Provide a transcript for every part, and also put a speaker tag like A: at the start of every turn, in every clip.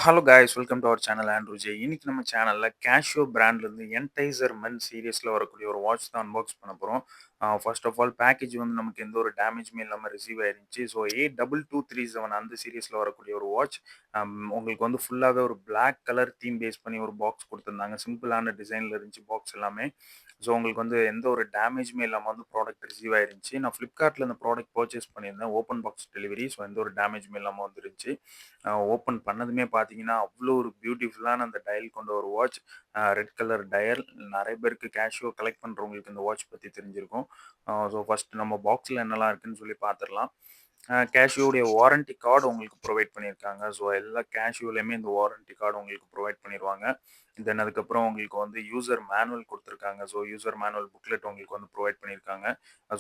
A: Hello guys, welcome to our channel Andrew J. இன்னைக்கு நம்ம சேனல்ல கேஷியோ பிராண்ட்லேருந்து என்டைசர் மென் சீரிஸ்ல வரக்கூடிய ஒரு வாட்ச் தான் அன்பாக்ஸ் பண்ண போகிறோம். ஃபர்ஸ்ட் ஆஃப் ஆல் பேக்கேஜ் வந்து நமக்கு எந்த ஒரு டேமேஜுமே இல்லாமல் ரிசீவ் ஆயிருந்துச்சு. ஸோ A2237 அந்த சீரிஸில் வரக்கூடிய ஒரு வாட்ச் உங்களுக்கு வந்து ஃபுல்லாகவே ஒரு Black கலர் தீம் பேஸ் பண்ணி ஒரு பாக்ஸ் கொடுத்துருந்தாங்க. சிம்பிளான டிசைனில் இருந்துச்சு பாக்ஸ் எல்லாமே. ஸோ உங்களுக்கு வந்து எந்த ஒரு டேமேஜுமே இல்லாமல் வந்து ப்ராடக்ட் ரிசீவ் ஆயிருந்துச்சு. நான் ஃப்ளிப்கார்ட்டில் இந்த ப்ராடக்ட் பர்ச்சேஸ் பண்ணியிருந்தேன். Open box delivery. ஸோ எந்த ஒரு டேமேஜுமே இல்லாமல் வந்துருந்துச்சு. ஓப்பன் பண்ணதுமே பார்த்தீங்கன்னா, அவ்வளோ ஒரு பியூட்டிஃபுல்லான அந்த டயல் கொண்ட ஒரு வாட்ச். Red colour dial. நெறைய பேருக்கு கேஷியோ கலெக்ட் பண்றவங்களுக்கு இந்த வாட்ச் பத்தி தெரிஞ்சிருக்கும். ஸோ ஃபர்ஸ்ட் நம்ம பாக்ஸ்ல என்னலாம் இருக்குன்னு சொல்லி பார்த்துரலாம். கேஷியோடைய வாரண்டி கார்டு உங்களுக்கு ப்ரொவைட் பண்ணியிருக்காங்க. ஸோ எல்லா கேஷியோலயுமே இந்த வாரண்டி கார்டு உங்களுக்கு ப்ரொவைட் பண்ணிருவாங்க. தென் அதுக்கப்புறம் உங்களுக்கு வந்து யூசர் மேனுவல் குடுத்துருக்காங்க. ஸோ யூசர் மேனுவல் புக்லெட் உங்களுக்கு வந்து ப்ரொவைட் பண்ணியிருக்காங்க.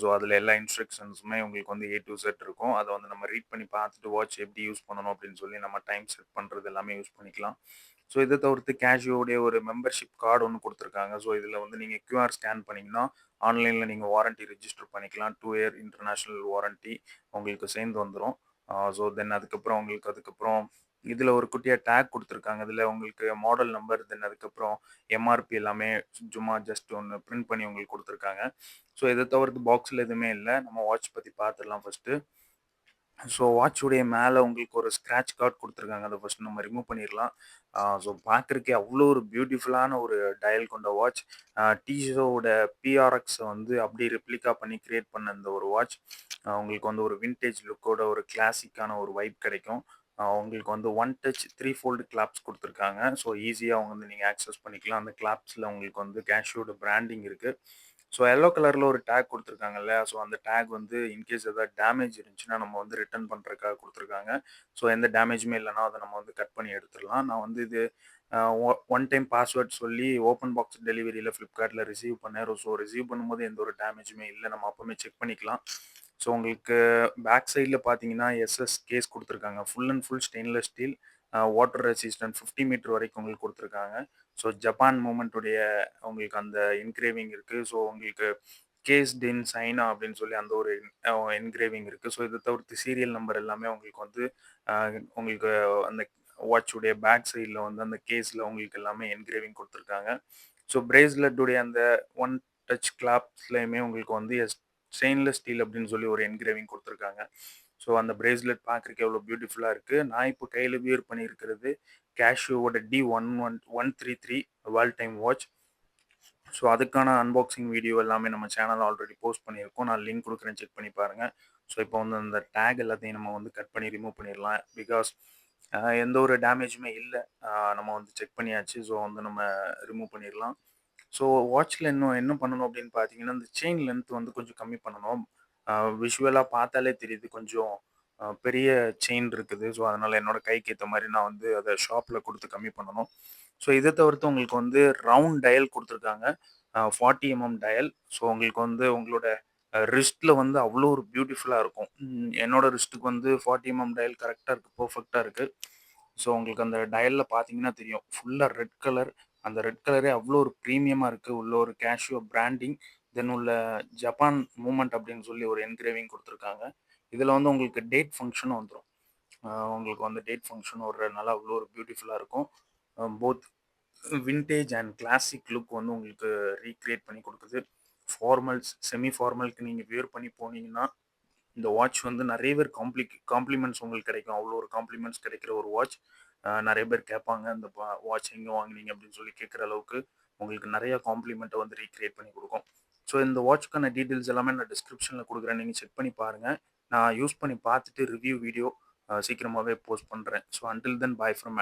A: ஸோ அதில எல்லா இன்ஸ்ட்ரக்ஷன்ஸுமே உங்களுக்கு வந்து டூ Z இருக்கும். அத வந்து நம்ம ரீட் பண்ணி பார்த்துட்டு வாட்ச் எப்படி யூஸ் பண்ணணும் அப்படின்னு சொல்லி நம்ம டைம் செட் பண்றது எல்லாமே யூஸ் பண்ணிக்கலாம். ஸோ இத தவிர்த்து கேஷியோடைய ஒரு மெம்பர்ஷிப் கார்டு ஒண்ணு குடுத்துருக்காங்க. ஸோ இதில வந்து நீங்க QR ஸ்கேன் பண்ணீங்கன்னா, ஆன்லைன்ல நீங்க வாரண்டி ரிஜிஸ்டர் பண்ணிக்கலாம். 2 இயர் இன்டர்நேஷனல் வாரண்டி உங்களுக்கு சேர்ந்து வந்துரும். ஸோ தென் அதுக்கப்புறம் உங்களுக்கு அதுக்கப்புறம் இதில ஒரு குட்டியா டேக் குடுத்துருக்காங்க. இதில உங்களுக்கு மாடல் நம்பர், தென் அதுக்கப்புறம் MRP எல்லாமே சும்மா ஜஸ்ட் ஒண்ணு பிரிண்ட் பண்ணி உங்களுக்கு குடுத்துருக்காங்க. ஸோ இத தவிர்த்து பாக்ஸ்ல எதுவுமே இல்ல. நம்ம வாட்ச் பத்தி பார்த்துடலாம் ஃபர்ஸ்ட்டு. ஸோ வாட்சுடைய மேல உங்களுக்கு ஒரு ஸ்க்ராட்ச் கார்ட் குடுத்துருக்காங்க. அத ஃபர்ஸ்ட் நம்ம ரிமூவ் பண்ணிறலாம். ஸோ பார்க்கறக்கே அவ்ளோ ஒரு பியூட்டிஃபுல்லான ஒரு டயல் கொண்ட வாட்ச். Tissotவோட PRX வந்து அப்படியே ரெப்ளிகா பண்ணி கிரியேட் பண்ண இந்த ஒரு வாட்ச். உங்களுக்கு வந்து ஒரு வின்டேஜ் லுக்கோட ஒரு கிளாசிக்கான ஒரு வைப் கிடைக்கும். உங்களுக்கு வந்து ஒன் டச் 3 ஃபோல்ட் கிளாப்ஸ் குடுத்துருக்காங்க. ஸோ ஈஸியா வந்து நீங்க ஆக்சஸ் பண்ணிக்கலாம். அந்த கிளாப்ஸ்ல உங்களுக்கு வந்து கேஷியோட பிராண்டிங் இருக்கு. ஸோ எல்லோ கலர்ல ஒரு டேக் குடுத்துருக்காங்கல்ல. ஸோ அந்த டேக் வந்து இன்கேஸ் ஏதாவது டேமேஜ் இருந்துச்சுன்னா, நம்ம வந்து ரிட்டர்ன் பண்றதுக்காக குடுத்துருக்காங்க. ஸோ எந்த டேமேஜுமே இல்லன்னா, அத நம்ம வந்து கட் பண்ணி எடுத்துறலாம். நான் வந்து இது அ ஒன் டைம் பாஸ்வேர்ட் சொல்லி ஓப்பன் பாக்ஸ் டெலிவரியில Flipkartல ரிசீவ் பண்ணேன். ஸோ ரிசீவ் பண்ணும்போது எந்த ஒரு டேமேஜுமே இல்ல. நம்ம அப்பவுமே செக் பண்ணிக்கலாம். ஸோ உங்களுக்கு பேக் சைட்ல பார்த்தீங்கன்னா, கேஸ் குடுத்துருக்காங்க. Full and full stainless steel. Water resistant 50 metre வரைக்கும் உங்களுக்கு குடுத்துருக்காங்க. ஸோ ஜப்பான் மூவ்மெண்ட் உடைய உங்களுக்கு அந்த என்கிரேவிங் இருக்கு. ஸோ உங்களுக்கு கேஸ்ட் இன் சைனா அப்படின்னு சொல்லி அந்த ஒரு என்கிரேவிங் இருக்கு. ஸோ இத தவிர்த்து சீரியல் நம்பர் எல்லாமே உங்களுக்கு வந்து அ உங்களுக்கு அந்த வாட்சுடைய பேக் சைட்ல வந்து அந்த கேஸ்ல உங்களுக்கு எல்லாமே என்கிரேவிங் குடுத்துருக்காங்க. ஸோ பிரேஸ்லெட் உடைய அந்த ஒன் டச் கிளாப்ஸ்லயுமே உங்களுக்கு வந்து ஸ்டெயின்லெஸ் ஸ்டீல் அப்படின்னு சொல்லி ஒரு என்கிரேவிங் குடுத்துருக்காங்க. ஸோ அந்த பிரேஸ்லெட் பார்க்கறதுக்கு எவ்வளோ பியூட்டிஃபுல்லா இருக்கு. நான் இப்போ கையில வியர் பண்ணியிருக்கிறது கேஷியோவோட D133 world time watch. So அதுக்கான அன்பாக்சிங் வீடியோ எல்லாமே நம்ம சேனல்ல ஆல்ரெடி போஸ்ட் பண்ணியிருக்கோம். நான் லிங்க் குடுக்குறேன், செக் பண்ணி பாருங்க. ஸோ இப்போ வந்து அந்த டேக் எல்லாத்தையும் நம்ம வந்து கட் பண்ணி ரிமூவ் பண்ணிடலாம். பிகாஸ் எந்த ஒரு டேமேஜுமே இல்ல. நம்ம வந்து செக் பண்ணியாச்சு. ஸோ வந்து நம்ம ரிமூவ் பண்ணிடலாம். ஸோ வாட்ச்ல இன்னும் என்ன பண்ணணும் அப்படின்னு பார்த்தீங்கன்னா, இந்த செயின் லென்த் வந்து கொஞ்சம் கம்மி பண்ணணும். அ விஷுவலா பார்த்தாலே தெரியுது. கொஞ்சம் பெரிய செயின் இருக்குது. ஸோ அதனால என்னோட கைக்கு ஏத்த மாரி நான் வந்து அத ஷாப்ல குடுத்து கம்மி பண்ணணும். ஸோ இத தவிர்த்து உங்களுக்கு வந்து ரவுண்ட் டயல் குடுத்துருக்காங்க. 40 டயல். ஸோ உங்களுக்கு வந்து உங்களோட ரிஸ்ட்ல வந்து அவ்வளோ ஒரு பியூட்டிஃபுல்லா இருக்கும். என்னோட ரிஸ்ட்டுக்கு வந்து 40 டயல் கரெக்ட்டா இருக்கு. பெர்ஃபெக்ட்டா இருக்கு. ஸோ உங்களுக்கு அந்த டயல்ல பார்த்தீங்கன்னா தெரியும். ஃபுல்லா ரெட் கலர். அந்த ரெட் கலரே அவ்வளோ ஒரு பிரீமியமா இருக்கு. உள்ள ஒரு கேஷியோ பிராண்டிங். தென் உள்ள ஜப்பான் மூவ்மெண்ட் அப்படின்னு சொல்லி ஒரு என்கிரேவிங் குடுத்துருக்காங்க. இதுல வந்து உங்களுக்கு டேட் ஃபங்ஷனும் வந்துரும். உங்களுக்கு வந்து டேட் ஃபங்ஷன் வர்றதுனால அவ்வளோ ஒரு பியூட்டிஃபுல்லா இருக்கும். Both vintage and classic look வந்து உங்களுக்கு ரீகிரியேட் பண்ணி குடுக்குது. ஃபார்மல்ஸ், செமி ஃபார்மலுக்கு நீங்க வியர் பண்ணி போனீங்கன்னா, இந்த வாட்ச் வந்து நெறைய பேர் காம்ப்ளிமெண்ட்ஸ் உங்களுக்கு கிடைக்கும். அவ்வளோ ஒரு காம்ப்ளிமெண்ட்ஸ் கிடைக்கிற ஒரு வாட்ச். நெறைய பேர் கேட்பாங்க. இந்த வாட்ச் எங்க வாங்குனீங்க அப்படின்னு சொல்லி கேட்கிற அளவுக்கு உங்களுக்கு நெறைய காம்ப்ளிமெண்ட்ட வந்து ரீகிரியேட் பண்ணி குடுக்கும். ஸோ இந்த வாட்ச்க்கான டீட்டெயில்ஸ் எல்லாமே நான் டிஸ்கிரிப்ஷன்ல குடுக்குறேன். நீங்க செக் பண்ணி பாருங்க. நான் யூஸ் பண்ணி பார்த்துட்டு ரிவ்யூ வீடியோ சீக்கிரமாவே போஸ்ட் பண்றேன். So until then bye from